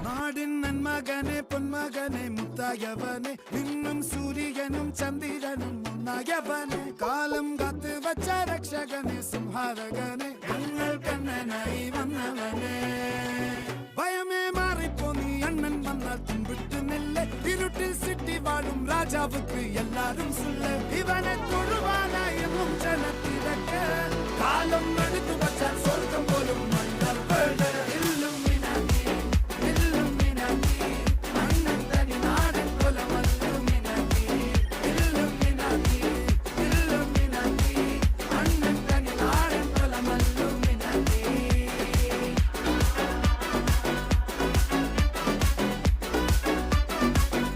നാടിൻ നന്മകനെ പൊന്മകനെ മുത്തായവനെ നിന്നും സൂര്യനും ചന്ദ്രനും ഒന്നായവനെ കാലം കാത്ത് വച്ച രക്ഷകനെ സംഹാരകനെ ഞങ്ങൾ കണ്ണനായി വന്നവനെ ഭയമേ മാറിപ്പോ നീ അണ്ണൻ വന്നാൽ തുമ്പിട്ട് നെല്ല് ഇരുട്ടിൽ സിറ്റി വാഴും രാജാവുക്ക് എല്ലാരും സുല്ല് ഇവനെ തൊഴുവാനായും ജനത്തിരക്ക് കാലം എടുത്തു വച്ചാൽ സ്വർഗം